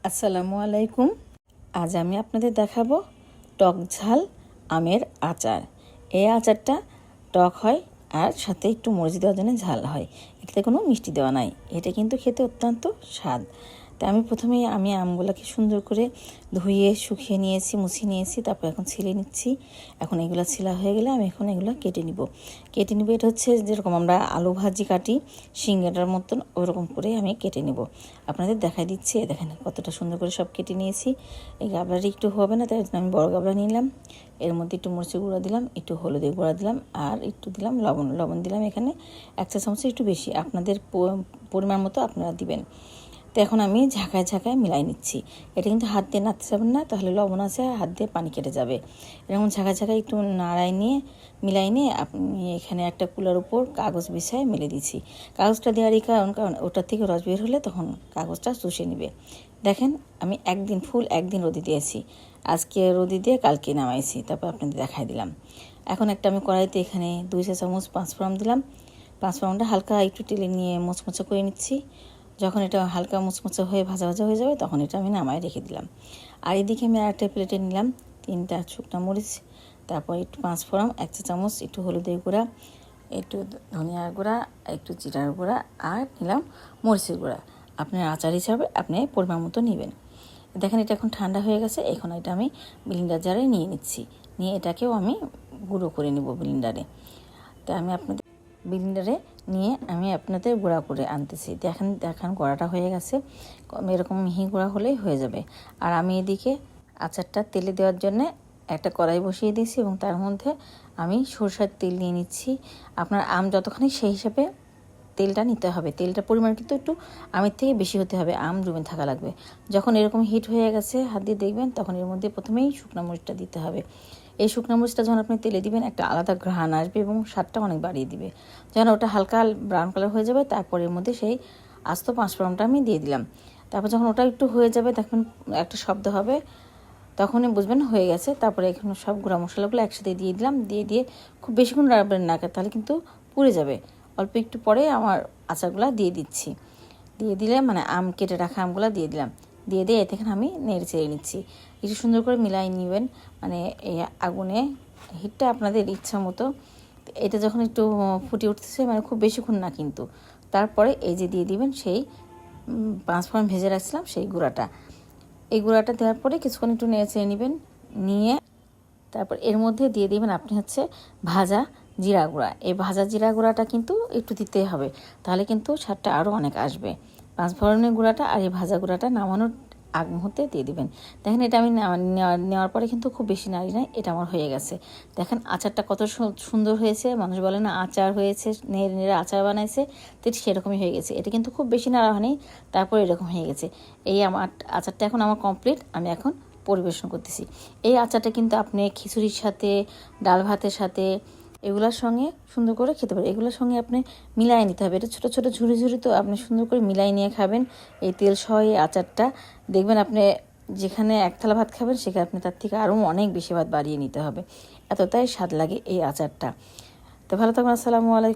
আসসালামু আলাইকুম। আজ আমি আপনাদের দেখাবো টক ঝাল আমের আচার। এই আচারটা টক হয় আর সাথে একটু মরিচ দেওয়ার জন্য ঝাল হয়। এটাতে কোনো মিষ্টি দেওয়া নাই। এটা কিন্তু খেতে অত্যন্ত স্বাদ। তাই আমি প্রথমেই আমগুলোকে সুন্দর করে ধুয়ে শুকিয়ে নিয়েছি, মুছিয়ে নিয়েছি। তারপর এখন ছিলে নিচ্ছি। এখন এগুলো ছিলা হয়ে গেলে আমি এখন এগুলো কেটে নিব। এটা হচ্ছে যেরকম আমরা আলু ভাজি কাটি সিঙ্গাড়ার মতন, ওইরকম করে আমি কেটে নিব। আপনাদের দেখাই দিচ্ছি। দেখেন কতটা সুন্দর করে সব কেটে নিয়েছি। এই গাবলাটা একটু হবে না, তাই আমি বড় গাবলা নিলাম। এর মধ্যে একটু মরিচের গুঁড়া দিলাম, একটু হলুদের গুঁড়া দিলাম, আর একটু দিলাম লবণ দিলাম এখানে 1 চা চামচের একটু বেশি। আপনাদের পরিমাণ মতো আপনারা দিবেন। তো এখন আমি ঝাঁকায় মিলাই নিচ্ছি। এটা কিন্তু হাত দিয়ে নাড়তে যাবেন না, তাহলে লবণ আছে হাত দিয়ে পানি কেটে যাবে। এরকম ঝাঁকায় একটু মিলাই নিয়ে আপনি এখানে একটা কুলার উপর কাগজ বিছায় মেলে দিচ্ছি। কাগজটা দেওয়ারই কারণ ওটার থেকে রস বের হলে তখন কাগজটা চুষে নেবে। দেখেন আমি ফুল একদিন রোদে দিয়েছি। আজকে রোদে দিয়ে কালকে নামাইছি, তারপর আপনাদের দেখাই দিলাম। এখন আমি কড়াইতে এখানে 2 চা চামচ পাঁচফোড়ন দিলাম। পাঁচফোড়নটা হালকা একটু তেলে নিয়ে মোচমোচা করে নিচ্ছি। যখন এটা হালকা মুচমুচে হয়ে ভাজা হয়ে যাবে, তখন এটা আমি নামায় রেখে দিলাম। আর এদিকে আমি আরেকটা প্লেটে নিলাম 3টা শুকনো মরিচ, তারপর একটু পাঁচফোড়ন, 1 চা চামচ একটু হলুদের গুঁড়া, একটু ধনিয়ার গুঁড়া, একটু জিরার গুঁড়া, আর নিলাম মরিচের গুঁড়া। আপনার আচার হিসাবে আপনি পরিমাণ মতো নেবেন। দেখেন এটা এখন ঠান্ডা হয়ে গেছে। এখন এটা আমি ব্লেন্ডার জারে নিয়ে নিচ্ছি। নিয়ে এটাকেও আমি গুঁড়ো করে নিব ব্লেন্ডারে। তাই আমি আপনাদের গুঁড়া করে আনতেছি। দেখেন গুঁড়াটা হয়ে গেছে। এরকম মিহি গুঁড়া হলেই হয়ে যাবে। আর আমি এদিকে আচারটা তেলে দেওয়ার জন্য একটা কড়াই বসিয়ে দিয়েছি এবং তার মধ্যে আমি সরষের তেল নিয়ে নিচ্ছি। আপনার আম যতখানি সেই হিসাবে তেলটা নিতে হবে। তেলটার পরিমাণ কিন্তু একটু আমের থেকে বেশি হতে হবে, আম জমে থাকা লাগবে। যখন এরকম হিট হয়ে গেছে হাত দিয়ে দেখবেন, তখন এর মধ্যে প্রথমেই শুকনো মরিচটা দিতে হবে। এই শুকনো মরিচটা যখন আপনি তেলে দিবেন, একটা আলাদা ঘ্রাণ আসবে এবং স্বাদটা অনেক বাড়িয়ে দিবে। যখন ওটা হালকা ব্রাউন কালার হয়ে যাবে, তারপর এর মধ্যে সেই আস্ত পাঁচফোড়নটা আমি দিয়ে দিলাম। তারপর যখন ওটা একটু হয়ে যাবে, দেখবেন একটা শব্দ হবে, তখনই বুঝবেন হয়ে গেছে। তারপরে এখানে সব গুঁড়া মশলাগুলো একসাথে দিয়ে দিলাম। দিয়ে খুব বেশিক্ষণ রাখবেন না, তাহলে কিন্তু পুড়ে যাবে। অল্প একটু পরে আমার আচারগুলো দিয়ে দিচ্ছি। দিয়ে দিলে আম কেটে রাখা আমগুলো দিয়ে দিলাম। দিয়ে এখানে আমি নেড়ে চেড়ে নিচ্ছি। একটু সুন্দর করে মিলাই নেবেন। এই আগুনে হিটটা আপনাদের ইচ্ছা মতো। এটা যখন একটু ফুটে উঠতেছে, খুব বেশিক্ষণ না কিন্তু, তারপরে এই যে দিয়ে দিবেন সেই পাঁচফোড়ন ভেজে রাখছিলাম সেই গুঁড়াটা। এই গুঁড়াটা দেওয়ার পরে কিছুক্ষণ একটু নেড়ে চেড়ে নেবেন। নিয়ে তারপর এর মধ্যে দিয়ে দিবেন আপনি ভাজা জিরা গুঁড়া। এই ভাজা জিরা গুঁড়াটা কিন্তু একটু দিতে হবে, তাহলে কিন্তু স্বাদটা আরও অনেক আসবে। পাঁচফোড়নের গুঁড়াটা আর এই ভাজা গুঁড়াটা নামানোর আগ মুহূর্তে দিয়ে দিবেন। দেখেন এটা আমি নেওয়ার পরে কিন্তু খুব বেশি নাড়ি নাই, এটা আমার হয়ে গেছে। দেখেন আচারটা কত সুন্দর হয়েছে। মানুষ বলে না আচার হয়েছে, নেড়ে আচার বানাইছে, তো সেরকমই হয়ে গেছে। এটা কিন্তু খুব বেশি নাড়া হয়নি, তারপর এরকম হয়ে গেছে। এই আমার আচারটা এখন আমার কমপ্লিট। আমি এখন পরিবেশন করতেছি। এই আচারটা কিন্তু আপনি খিচুড়ির সাথে, ডাল ভাতের সাথে, এগুলোর সঙ্গে সুন্দর করে খেতে পারেন। এগুলোর সঙ্গে আপনি মিলাই নিতে হবে। এটা ছোটো ছোটো ঝুড়ি তো আপনি সুন্দর করে মিলাই নিয়ে খাবেন এই তেল সহ এই আচারটা। দেখবেন আপনি যেখানে 1 থালা ভাত খাবেন, সেখানে আপনি তার থেকে আরও অনেক বেশি ভাত বাড়িয়ে নিতে হবে। এতটাই স্বাদ লাগে এই আচারটা। তো ভালো থাকবেন। আসসালামু আলাইকুম।